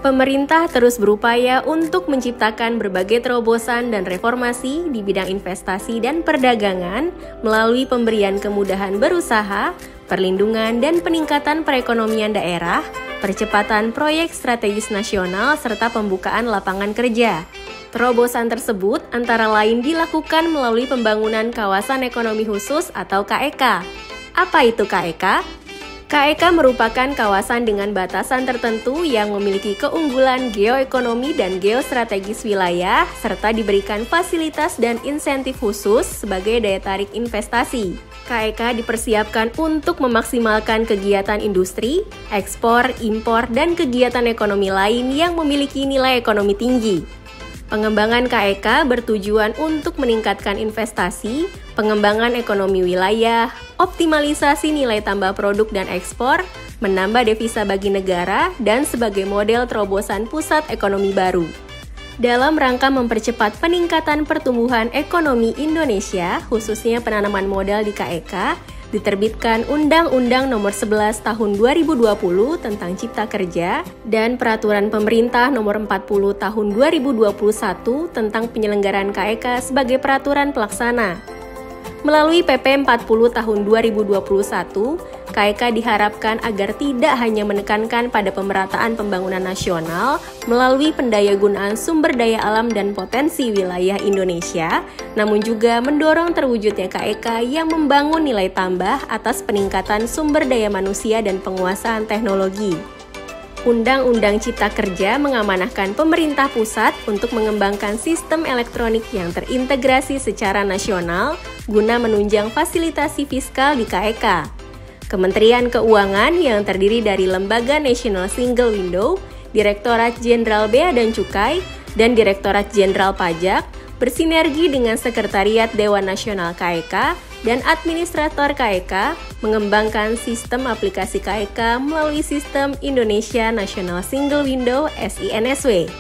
Pemerintah terus berupaya untuk menciptakan berbagai terobosan dan reformasi di bidang investasi dan perdagangan melalui pemberian kemudahan berusaha, perlindungan dan peningkatan perekonomian daerah, percepatan proyek strategis nasional, serta pembukaan lapangan kerja. Terobosan tersebut antara lain dilakukan melalui pembangunan kawasan ekonomi khusus atau KEK. Apa itu KEK? KEK merupakan kawasan dengan batasan tertentu yang memiliki keunggulan geoekonomi dan geostrategis wilayah, serta diberikan fasilitas dan insentif khusus sebagai daya tarik investasi. KEK dipersiapkan untuk memaksimalkan kegiatan industri, ekspor, impor, dan kegiatan ekonomi lain yang memiliki nilai ekonomi tinggi. Pengembangan KEK bertujuan untuk meningkatkan investasi, pengembangan ekonomi wilayah, optimalisasi nilai tambah produk dan ekspor, menambah devisa bagi negara, dan sebagai model terobosan pusat ekonomi baru. Dalam rangka mempercepat peningkatan pertumbuhan ekonomi Indonesia, khususnya penanaman modal di KEK, diterbitkan Undang-Undang Nomor 11 Tahun 2020 tentang Cipta Kerja dan Peraturan Pemerintah Nomor 40 Tahun 2021 tentang penyelenggaraan KEK sebagai peraturan pelaksana. Melalui PP 40 Tahun 2021, KEK diharapkan agar tidak hanya menekankan pada pemerataan pembangunan nasional melalui pendayagunaan sumber daya alam dan potensi wilayah Indonesia, namun juga mendorong terwujudnya KEK yang membangun nilai tambah atas peningkatan sumber daya manusia dan penguasaan teknologi. Undang-Undang Cipta Kerja mengamanahkan pemerintah pusat untuk mengembangkan sistem elektronik yang terintegrasi secara nasional guna menunjang fasilitasi fiskal di KEK. Kementerian Keuangan yang terdiri dari Lembaga National Single Window, Direktorat Jenderal Bea dan Cukai, dan Direktorat Jenderal Pajak bersinergi dengan Sekretariat Dewan Nasional KEK dan Administrator KEK mengembangkan sistem aplikasi KEK melalui Sistem Indonesia National Single Window (SINSW).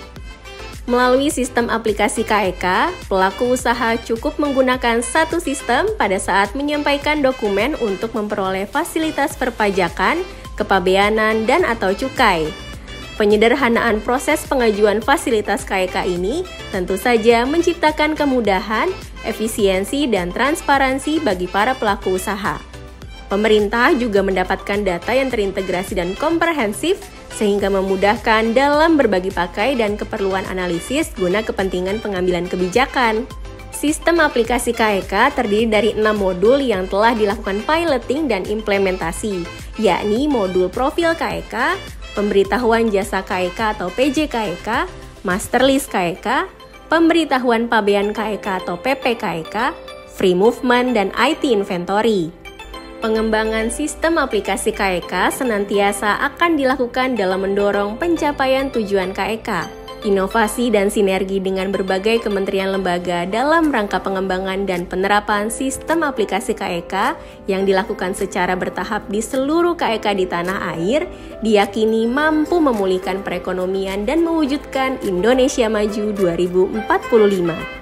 Melalui sistem aplikasi KEK, pelaku usaha cukup menggunakan satu sistem pada saat menyampaikan dokumen untuk memperoleh fasilitas perpajakan, kepabeanan, dan atau cukai. Penyederhanaan proses pengajuan fasilitas KEK ini tentu saja menciptakan kemudahan, efisiensi, dan transparansi bagi para pelaku usaha. Pemerintah juga mendapatkan data yang terintegrasi dan komprehensif sehingga memudahkan dalam berbagi pakai dan keperluan analisis guna kepentingan pengambilan kebijakan. Sistem aplikasi KEK terdiri dari 6 modul yang telah dilakukan piloting dan implementasi, yakni modul profil KEK, pemberitahuan jasa KEK atau PJKEK, master list KEK, pemberitahuan pabean KEK atau PPKEK, free movement, dan IT inventory. Pengembangan sistem aplikasi KEK senantiasa akan dilakukan dalam mendorong pencapaian tujuan KEK, inovasi dan sinergi dengan berbagai kementerian lembaga dalam rangka pengembangan dan penerapan sistem aplikasi KEK yang dilakukan secara bertahap di seluruh KEK di tanah air, diyakini mampu memulihkan perekonomian dan mewujudkan Indonesia Maju 2045.